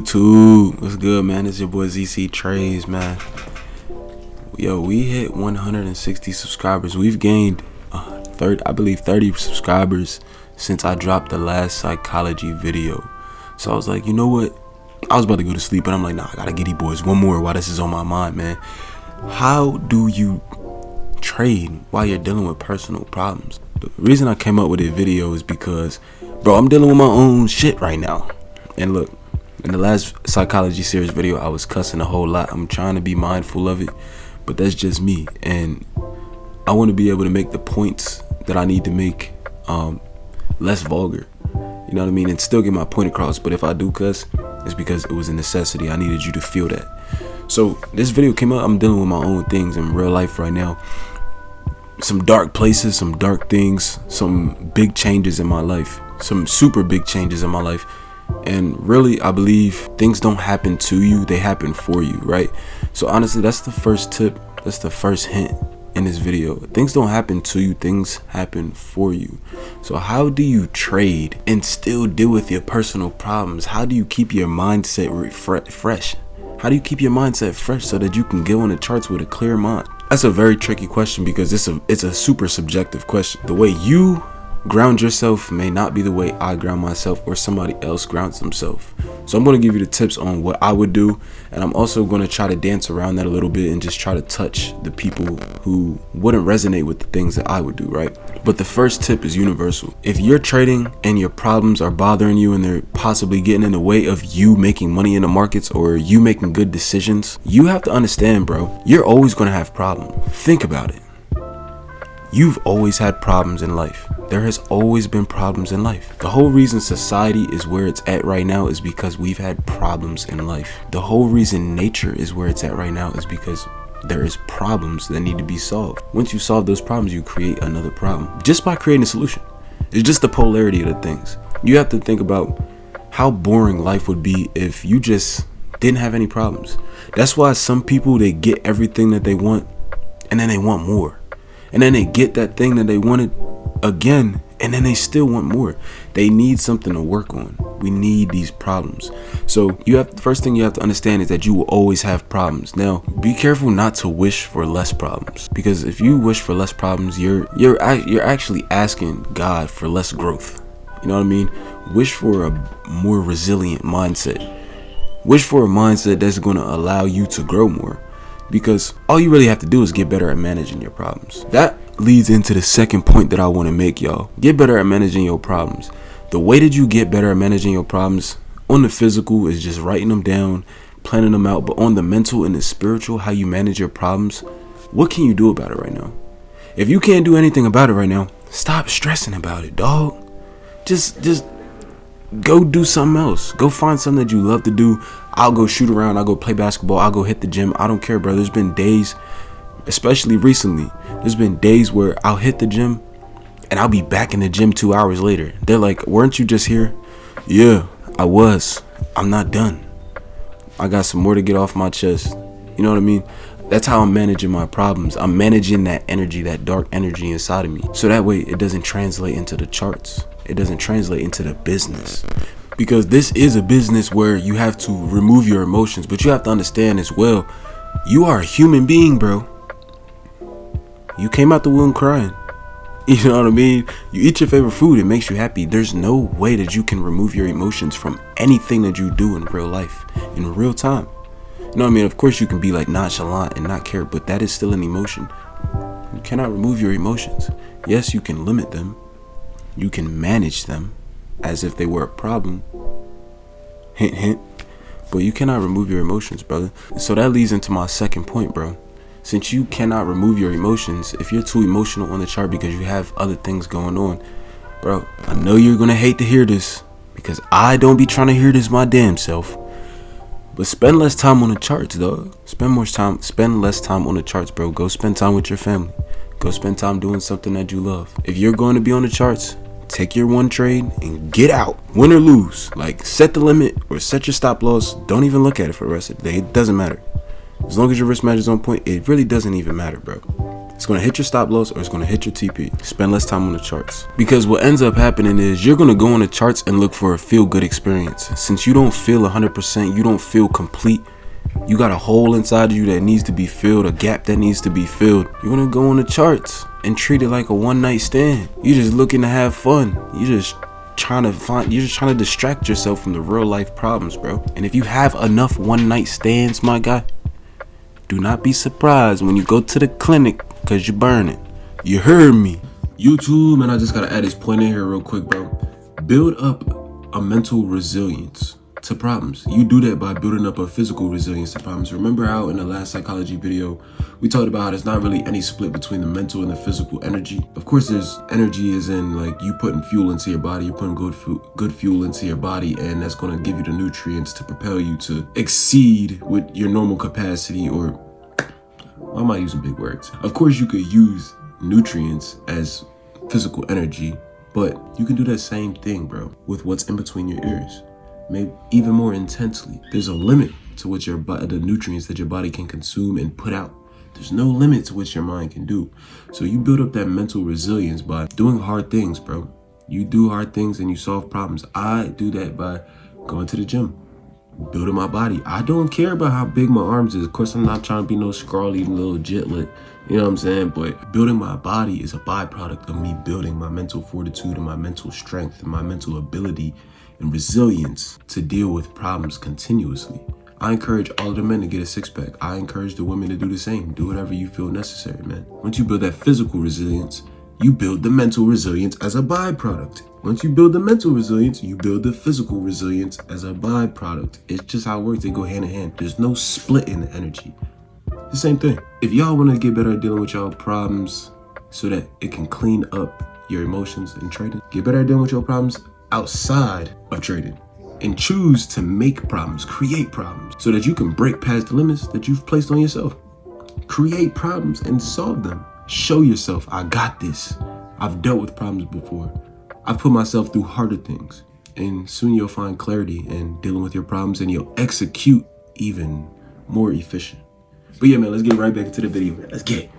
YouTube? What's good, man? It's your boy ZC Trades, man. Yo, we hit 160 subscribers. We've gained 30 subscribers since I dropped the last psychology video. So I was like, you know what? I was about to go to sleep, but I'm like, nah, I gotta get these boys one more while this is on my mind, man. How do you trade while you're dealing with personal problems? The reason I came up with this video is because, bro, I'm dealing with my own shit right now. And look, in the last psychology series video, I was cussing a whole lot. I'm trying to be mindful of it, but that's just me. And I want to be able to make the points that I need to make less vulgar. You know what I mean? And still get my point across. But if I do cuss, it's because it was a necessity. I needed you to feel that. So this video came out. I'm dealing with my own things in real life right now. Some dark places, some dark things, some big changes in my life, some super big changes in my life. And really, I believe things don't happen to you, they happen for you, right? So honestly, that's the first tip, that's the first hint in this video. Things don't happen to you, things happen for you. So how do you trade and still deal with your personal problems? How do you keep your mindset fresh? How do you keep your mindset fresh so that you can go on the charts with a clear mind? That's a very tricky question because it's a super subjective question. The way you ground yourself may not be the way I ground myself or somebody else grounds themselves. So I'm going to give you the tips on what I would do, and I'm also going to try to dance around that a little bit and just try to touch the people who wouldn't resonate with the things that I would do, right? But the first tip is universal. If you're trading and your problems are bothering you and they're possibly getting in the way of you making money in the markets or you making good decisions, you have to understand, bro, you're always going to have problems. Think about it. You've always had problems in life. There has always been problems in life. The whole reason society is where it's at right now is because we've had problems in life. The whole reason nature is where it's at right now is because there is problems that need to be solved. Once you solve those problems, you create another problem just by creating a solution. It's just the polarity of the things. You have to think about how boring life would be if you just didn't have any problems. That's why some people, they get everything that they want and then they want more. And then they get that thing that they wanted again, and then they still want more. They need something to work on. We need these problems. So the first thing you have to understand is that you will always have problems. Now, be careful not to wish for less problems, because if you wish for less problems, you're actually asking God for less growth. You know what I mean? Wish for a more resilient mindset. Wish for a mindset that's going to allow you to grow more. Because all you really have to do is get better at managing your problems. That leads into the second point that I want to make, y'all. Get better at managing your problems. The way that you get better at managing your problems on the physical is just writing them down, planning them out. But on the mental and the spiritual, how you manage your problems, what can you do about it right now? If you can't do anything about it right now, stop stressing about it, dog. Just go do something else. Go find something that you love to do. I'll go shoot around. I'll go play basketball. I'll go hit the gym. I don't care, bro. There's been days, especially recently, there's been days where I'll hit the gym and I'll be back in the gym 2 hours later. They're like, weren't you just here? Yeah, I was. I'm not done. I got some more to get off my chest. You know what I mean? That's how I'm managing my problems. I'm managing that energy, that dark energy inside of me. So that way it doesn't translate into the charts. It doesn't translate into the business. Because this is a business where you have to remove your emotions. But you have to understand as well, you are a human being, bro. You came out the womb crying. You know what I mean? You eat your favorite food, it makes you happy. There's no way that you can remove your emotions from anything that you do in real life, in real time. You know what I mean? Of course you can be like nonchalant and not care, but that is still an emotion. You cannot remove your emotions. Yes, you can limit them. You can manage them as if they were a problem. Hint, hint. But you cannot remove your emotions, brother. So that leads into my second point, bro. Since you cannot remove your emotions, if you're too emotional on the chart because you have other things going on, bro, I know you're going to hate to hear this because I don't be trying to hear this my damn self. But spend less time on the charts, dog. Spend less time on the charts, bro. Go spend time with your family. Go spend time doing something that you love. If you're going to be on the charts, take your one trade and get out. Win or lose. Like, set the limit or set your stop loss. Don't even look at it for the rest of the day. It doesn't matter. As long as your risk management is on point, it really doesn't even matter, bro. It's going to hit your stop loss or it's going to hit your TP. Spend less time on the charts. Because what ends up happening is you're going to go on the charts and look for a feel-good experience. Since you don't feel 100%, you don't feel complete, you got a hole inside of you that needs to be filled, a gap that needs to be filled. You're going to go on the charts and treat it like a one-night stand. You're just looking to have fun. You're just trying to distract yourself from the real life problems, bro. And if you have enough one-night stands, my guy, do not be surprised when you go to the clinic because you're burning. You heard me. YouTube, man, I just gotta add this point in here real quick, bro. Build up a mental resilience to problems. You do that by building up a physical resilience to problems. Remember how in the last psychology video, we talked about how there's not really any split between the mental and the physical energy. Of course, there's energy as in like you putting fuel into your body, you're putting good fuel into your body, and that's gonna give you the nutrients to propel you to exceed with your normal capacity, or why am I using big words? Of course, you could use nutrients as physical energy, but you can do that same thing, bro, with what's in between your ears. Maybe even more intensely. There's a limit to what the nutrients that your body can consume and put out. There's no limit to what your mind can do. So you build up that mental resilience by doing hard things, bro. You do hard things and you solve problems. I do that by going to the gym, building my body. I don't care about how big my arms is. Of course, I'm not trying to be no scrawly little jitlet. You know what I'm saying? But building my body is a byproduct of me building my mental fortitude and my mental strength and my mental ability and resilience to deal with problems continuously. I encourage all of the men to get a six-pack. I encourage the women to do the same. Do whatever you feel necessary, man. Once you build that physical resilience, you build the mental resilience as a byproduct. Once you build the mental resilience, you build the physical resilience as a byproduct. It's just how it works. They go hand in hand. There's no split in the energy. The same thing. If y'all want to get better at dealing with y'all problems so that it can clean up your emotions in trading, get better at dealing with your problems outside of trading, and choose to make problems, create problems, so that you can break past the limits that you've placed on yourself. Create problems and solve them. Show yourself, I got this. I've dealt with problems before. I've put myself through harder things. And soon you'll find clarity in dealing with your problems and you'll execute even more efficient. But yeah, man, let's get right back into the video, man. Let's get it.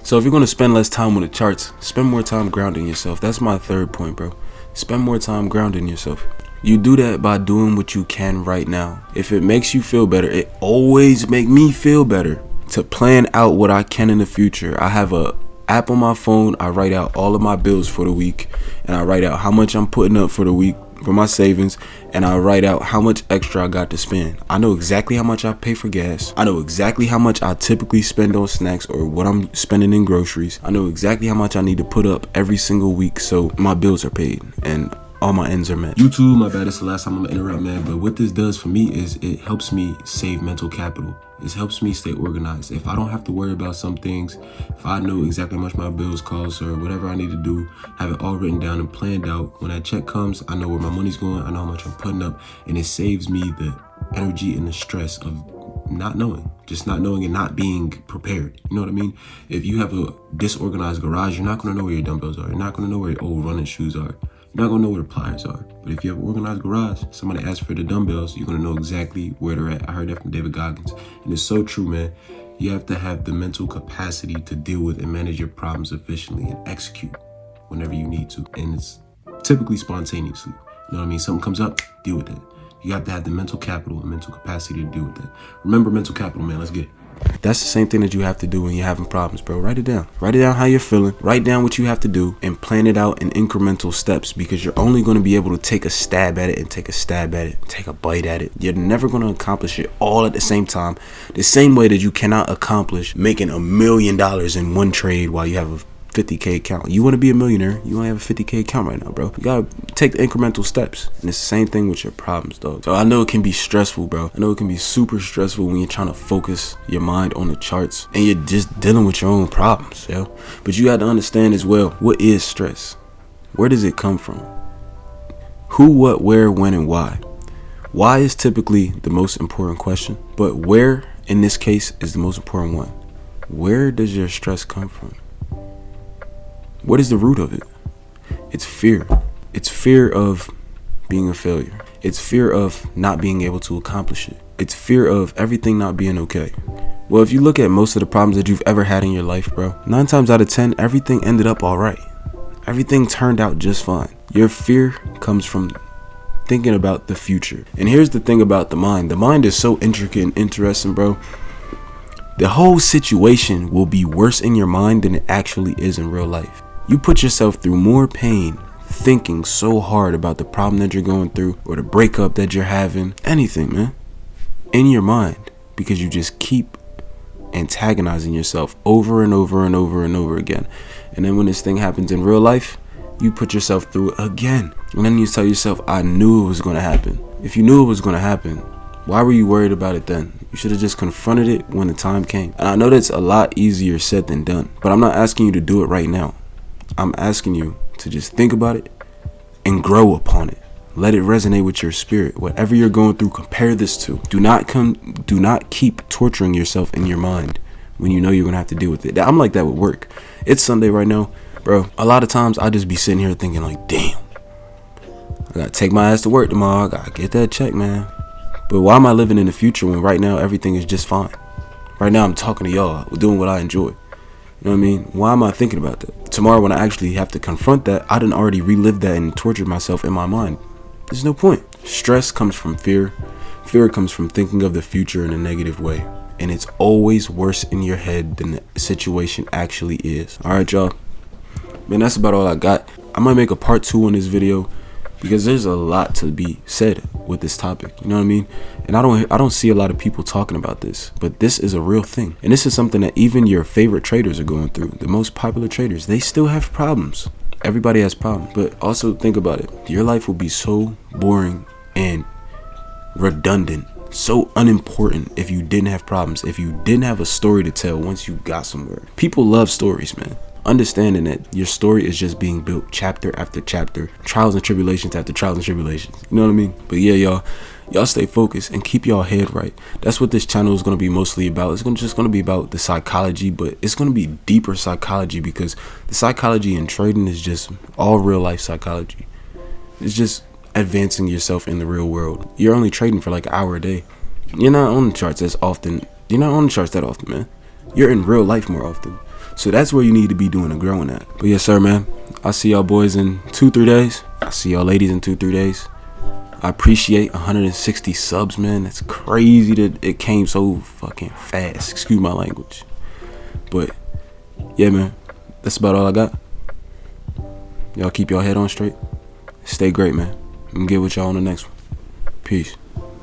So if you're going to spend less time on the charts, spend more time grounding yourself. That's my third point, bro. Spend more time grounding yourself. You do that by doing what you can right now. If it makes you feel better, it always make me feel better to plan out what I can in the future. I have a app on my phone. I write out all of my bills for the week, and I write out how much I'm putting up for the week for my savings, and I write out how much extra I got to spend. I know exactly how much I pay for gas. I know exactly how much I typically spend on snacks or what I'm spending in groceries. I know exactly how much I need to put up every single week so my bills are paid and all my ends are met. YouTube, my bad, it's the last time I'm gonna interrupt, man. But what this does for me is it helps me save mental capital. It helps me stay organized. If I don't have to worry about some things, if I know exactly how much my bills cost or whatever I need to do, have it all written down and planned out. When that check comes, I know where my money's going. I know how much I'm putting up, and it saves me the energy and the stress of not knowing, just not knowing and not being prepared. You know what I mean? If you have a disorganized garage, you're not gonna know where your dumbbells are. You're not gonna know where your old running shoes are. You're not gonna know where the pliers are. But if you have an organized garage, somebody asks for the dumbbells, you're gonna know exactly where they're at. I heard that from David Goggins. And it's so true, man. You have to have the mental capacity to deal with and manage your problems efficiently and execute whenever you need to. And it's typically spontaneously. You know what I mean? Something comes up, deal with it. You have to have the mental capital and mental capacity to deal with that. Remember mental capital, man. Let's get it. That's the same thing that you have to do when you're having problems, bro. Write it down. Write it down how you're feeling. Write down what you have to do and plan it out in incremental steps, because you're only going to be able to take a stab at it and take a stab at it, take a bite at it. You're never going to accomplish it all at the same time. The same way that you cannot accomplish making $1 million in one trade while you have a 50K account. You want to be a millionaire, you only have a 50K account right now, bro. You gotta take the incremental steps. And it's the same thing with your problems, dog. So I know it can be stressful, bro. I know it can be super stressful when you're trying to focus your mind on the charts and you're just dealing with your own problems, yo. But you got to understand as well, what is stress? Where does it come from? Who, what, where, when, and why? Why is typically the most important question, but where in this case is the most important one. Where does your stress come from? What is the root of it? It's fear. It's fear of being a failure. It's fear of not being able to accomplish it. It's fear of everything not being okay. Well, if you look at most of the problems that you've ever had in your life, bro, 9 times out of 10, everything ended up all right. Everything turned out just fine. Your fear comes from thinking about the future. And here's the thing about the mind. The mind is so intricate and interesting, bro. The whole situation will be worse in your mind than it actually is in real life. You put yourself through more pain thinking so hard about the problem that you're going through or the breakup that you're having, anything, man, in your mind, because you just keep antagonizing yourself over and over and over and over again. And then when this thing happens in real life, you put yourself through it again. And then you tell yourself, I knew it was going to happen. If you knew it was going to happen, why were you worried about it then? You should have just confronted it when the time came. And I know that's a lot easier said than done, but I'm not asking you to do it right now. I'm asking you to just think about it and grow upon it. Let it resonate with your spirit. Whatever you're going through, compare this to. Do not keep torturing yourself in your mind when you know you're gonna have to deal with it. I'm like that with work. It's Sunday right now, bro. A lot of times I just be sitting here thinking like, damn, I gotta take my ass to work tomorrow. I gotta get that check, man. But why am I living in the future when right now everything is just fine? Right now I'm talking to y'all, doing what I enjoy. You know what I mean? Why am I thinking about that? Tomorrow when I actually have to confront that, I done already relived that and tortured myself in my mind. There's no point. Stress comes from fear. Fear comes from thinking of the future in a negative way. And it's always worse in your head than the situation actually is. Alright, y'all. Man, that's about all I got. I might make a part 2 on this video because there's a lot to be said with this topic. You know what I mean? And I don't see a lot of people talking about this, but this is a real thing. And this is something that even your favorite traders are going through. The most popular traders, they still have problems. Everybody has problems, but also think about it. Your life will be so boring and redundant, so unimportant if you didn't have problems, if you didn't have a story to tell once you got somewhere. People love stories, man. Understanding that your story is just being built chapter after chapter, trials and tribulations after trials and tribulations. You know what I mean? But yeah, y'all stay focused and keep y'all head right. That's what this channel is going to be mostly about. It's just going to be about the psychology, but it's going to be deeper psychology because the psychology in trading is just all real life psychology. It's just advancing yourself in the real world. You're only trading for like an hour a day. You're not on the charts as often. You're not on the charts that often, man. You're in real life more often. So that's where you need to be doing and growing at. But yes, sir, man. I'll see y'all boys in 2-3 days. I'll see y'all ladies in 2-3 days. I appreciate 160 subs, man. That's crazy that it came so fucking fast. Excuse my language. But yeah, man. That's about all I got. Y'all keep y'all head on straight. Stay great, man. I'm gonna get with y'all on the next one. Peace.